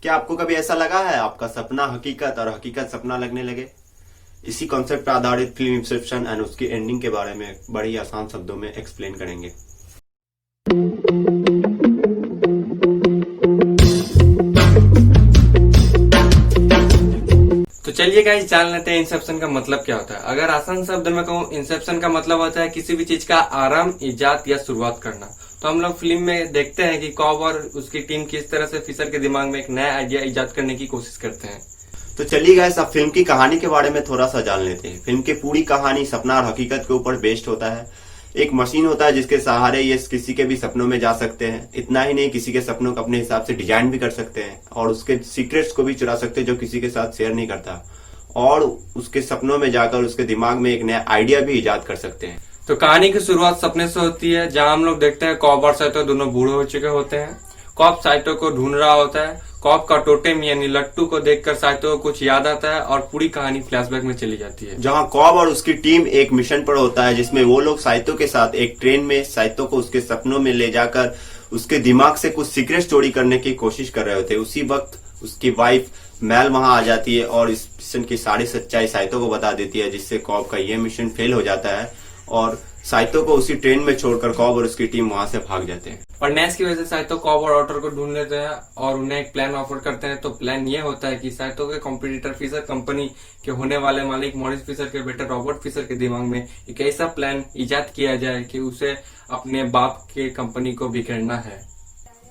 क्या आपको कभी ऐसा लगा है आपका सपना हकीकत और हकीकत सपना लगने लगे? इसी कॉन्सेप्ट पर आधारित फिल्म इंसेप्शन एंड उसकी एंडिंग के बारे में बड़ी आसान शब्दों में एक्सप्लेन करेंगे। तो चलिए गाइस जान लेते हैं इंसेप्शन का मतलब क्या होता है। अगर आसान शब्द में कहूँ, इंसेप्शन का मतलब होता है किसी भी चीज का आरंभ, इजाद या शुरुआत करना। तो हम लोग फिल्म में देखते हैं कि कॉब और उसकी टीम किस तरह से फिशर के दिमाग में एक नया आइडिया इजाद करने की कोशिश करते हैं। तो चलिए गाइस अब फिल्म की कहानी के बारे में थोड़ा सा जान लेते हैं। फिल्म की पूरी कहानी सपना और हकीकत के ऊपर बेस्ड होता है। एक मशीन होता है जिसके सहारे ये किसी के भी सपनों में जा सकते हैं। इतना ही नहीं, किसी के सपनों को अपने हिसाब से डिजाइन भी कर सकते हैं और उसके सीक्रेट्स को भी चुरा सकते हैं जो किसी के साथ शेयर नहीं करता, और उसके सपनों में जाकर उसके दिमाग में एक नया आइडिया भी इजाद कर सकते हैं। तो कहानी की शुरुआत सपने से होती है, जहां हम लोग देखते हैं कॉब और साइतो दोनों बूढ़े हो चुके होते हैं। कॉब साइतो को ढूंढ रहा होता है। कॉब का टोटेम यानी लट्टू को देखकर साइतो को कुछ याद आता है और पूरी कहानी फ्लैशबैक में चली जाती है, जहां कॉब और उसकी टीम एक मिशन पर होता है जिसमें वो लोग साइतो के साथ एक ट्रेन में साइतो को उसके सपनों में ले जाकर उसके दिमाग से कुछ सीक्रेट चोरी करने की कोशिश कर रहे होते हैं। उसी वक्त उसकी वाइफ मैल वहां आ जाती है और इस मिशन की सारी सच्चाई साइतो को बता देती है, जिससे कॉब का यह मिशन फेल हो जाता है और साइतो को उसी ट्रेन में छोड़कर कॉब और उसकी टीम वहां से भाग जाते हैं। और नैस की वजह से साइतो कॉब और ऑटर को ढूंढ लेते हैं और उन्हें एक प्लान ऑफर करते हैं। तो प्लान ये होता है कि साइतो के कॉम्पिटिटर फिशर कंपनी के होने वाले मालिक मॉरिस फिशर के बेटे रॉबर्ट फिशर के दिमाग में एक ऐसा प्लान इजाद किया जाए कि उसे अपने बाप के कंपनी को बिखेरना है।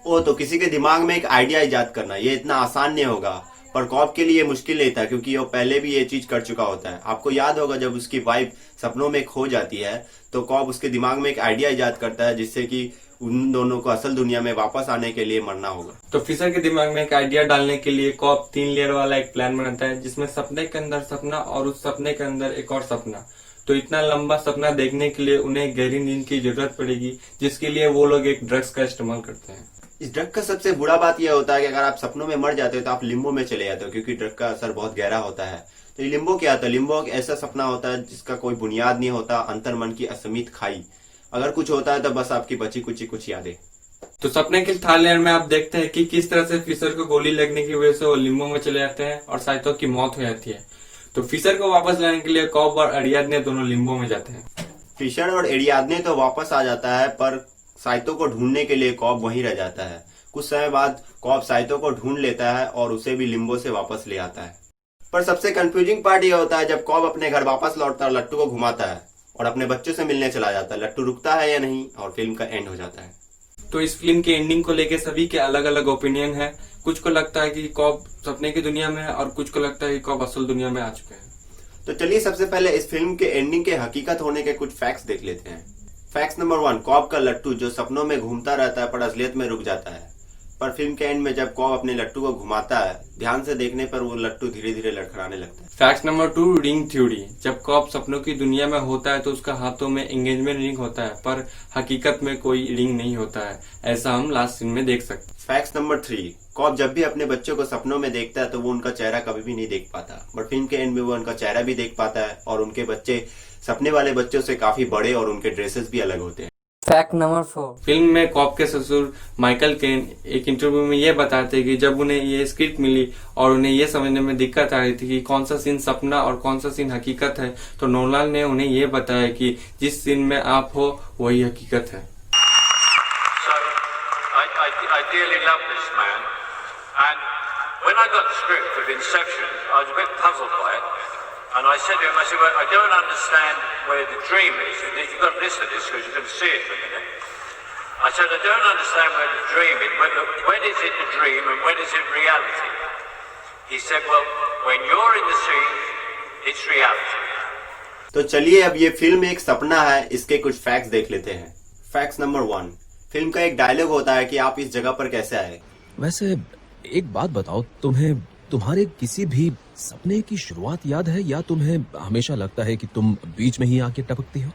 तो किसी के दिमाग में एक आइडिया इजाद करना ये इतना आसान नहीं होगा, पर कॉब के लिए मुश्किल नहीं था क्योंकि वो पहले भी ये चीज कर चुका होता है। आपको याद होगा जब उसकी वाइफ सपनों में खो जाती है तो कॉब उसके दिमाग में एक आइडिया इजाद करता है जिससे कि उन दोनों को असल दुनिया में वापस आने के लिए मरना होगा। तो फिशर के दिमाग में एक आइडिया डालने के लिए कॉब 3 लेयर वाला एक प्लान बनाता है, जिसमें सपने के अंदर सपना और उस सपने के अंदर एक और सपना। तो इतना लंबा सपना देखने के लिए उन्हें गहरी नींद की जरूरत पड़ेगी, जिसके लिए वो लोग एक ड्रग्स का इस्तेमाल करते हैं। इस ड्रग का सबसे बुरा बात यह होता है कि अगर आप सपनों में मर जाते हो तो आप लिम्बो में चले जाते हो, क्योंकि ड्रग का असर बहुत गहरा होता है। तो ये लिम्बो क्या होता है? लिम्बो एक ऐसा सपना होता है जिसका कोई बुनियाद नहीं होता, अंतर मन की असीमित खाई। अगर कुछ होता है तो बस आपकी बची कुची कुछ यादें। तो सपने के थर्ड लेयर में आप देखते हैं कि किस तरह से फिशर को गोली लगने की वजह से वो लिम्बो में चले जाते हैं और साइतो की मौत हो जाती है। तो फिशर को वापस लाने के लिए कॉब और अरियादने दोनों लिम्बो में जाते हैं। फिशर और एरियादने तो वापस आ जाता है, पर साइतो को ढूंढने के लिए कॉब वहीं रह जाता है। कुछ समय बाद कॉब साइतो को ढूंढ लेता है और उसे भी लिम्बो से वापस ले आता है। पर सबसे कंफ्यूजिंग पार्ट यह होता है जब कॉब अपने घर वापस लौटता है, लट्टू को घुमाता है और अपने बच्चों से मिलने चला जाता है। लट्टू रुकता है या नहीं और फिल्म का एंड हो जाता है। तो इस फिल्म के एंडिंग को लेके सभी के अलग अलग ओपिनियन है। कुछ को लगता है कि कॉब सपने की दुनिया में है और कुछ को लगता है कि कॉब असल दुनिया में आ चुके हैं। तो चलिए सबसे पहले इस फिल्म के एंडिंग के हकीकत होने के कुछ फैक्ट्स देख लेते हैं। फैक्ट नंबर 1, कॉब का लट्टू जो सपनों में घूमता रहता है पर असलियत में रुक जाता है। पर फिल्म के एंड में जब कॉब अपने लट्टू को घुमाता है, ध्यान से देखने पर वो लट्टू धीरे धीरे लड़खड़ाने लगता है। Fact number 2, ring theory. जब कॉब सपनों की दुनिया में होता है तो उसका हाथों में एंगेजमेंट रिंग होता है, पर हकीकत में कोई रिंग नहीं होता है। ऐसा हम लास्ट सीन में देख सकते हैं। फैक्ट नंबर 3, कॉब जब भी अपने बच्चों को सपनों में देखता है तो वो उनका चेहरा कभी भी नहीं देख पाता, बट फिल्म के एंड में वो उनका चेहरा भी देख पाता है और उनके बच्चे सपने वाले बच्चों से काफी बड़े और उनके ड्रेसेस भी अलग होते हैं। फैक्ट नंबर 4, फिल्म में कॉब के ससुर माइकल केन एक इंटरव्यू में ये बताते कि जब उन्हें ये स्क्रिप्ट मिली और उन्हें ये समझने में दिक्कत आ रही थी कि कौन सा सीन सपना और कौन सा सीन हकीकत है, तो नोलान ने उन्हें ये बताया कि जिस सीन में आप हो वही हकीकत है। I dearly love this man, and when I got the script of Inception, I was a bit puzzled by it, and I said to him, well, I don't understand where the dream is. You've got to listen to this because you're going to see it in a minute. I said, I don't understand where the dream is. When is it a dream and when is it reality? He said, well, when you're in the scene, it's reality. तो चलिए अब ये film एक सपना है, इसके कुछ facts देख लेते हैं। फैक्ट नंबर 1, फिल्म का एक डायलॉग होता है कि आप इस जगह पर कैसे आए। वैसे एक बात बताओ, तुम्हें तुम्हारे किसी भी सपने की शुरुआत याद है या तुम्हें हमेशा लगता है कि तुम बीच में ही आके टपकती हो?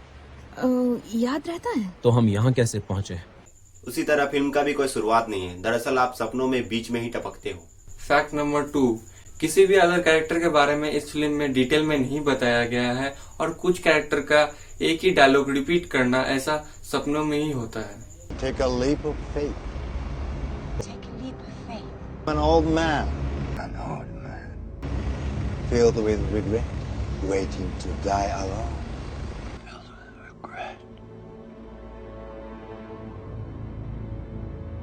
याद रहता है। तो हम यहाँ कैसे पहुँचे? उसी तरह फिल्म का भी कोई शुरुआत नहीं है, दरअसल आप सपनों में बीच में ही टपकते हो। फैक्ट नंबर 2, किसी भी अदर कैरेक्टर के बारे में इस फिल्म में डिटेल में नहीं बताया गया है और कुछ कैरेक्टर का एक ही डायलॉग रिपीट करना ऐसा सपनों में ही होता है। Take a leap of faith. Take a leap of faith. An old man. An old man. Filled with regret, waiting to die alone. Filled with regret.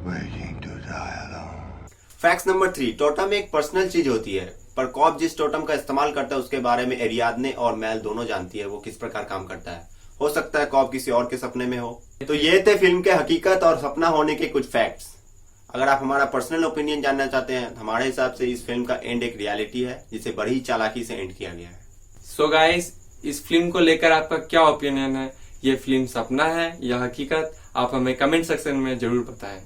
Waiting to die alone. Fact number 3, totem एक personal चीज होती है, पर corp जिस totem का इस्तेमाल करता है उसके बारे में एरियादने और मैल दोनों जानती है वो किस प्रकार काम करता है। हो सकता है कॉप किसी और के सपने में हो। तो ये थे फिल्म के हकीकत और सपना होने के कुछ फैक्ट्स। अगर आप हमारा पर्सनल ओपिनियन जानना चाहते हैं, हमारे हिसाब से इस फिल्म का एंड एक रियलिटी है जिसे बड़ी चालाकी से एंड किया गया है। सो गाइस, इस फिल्म को लेकर आपका क्या ओपिनियन है? ये फिल्म सपना है या हकीकत? आप हमें कमेंट सेक्शन में जरूर बताएं।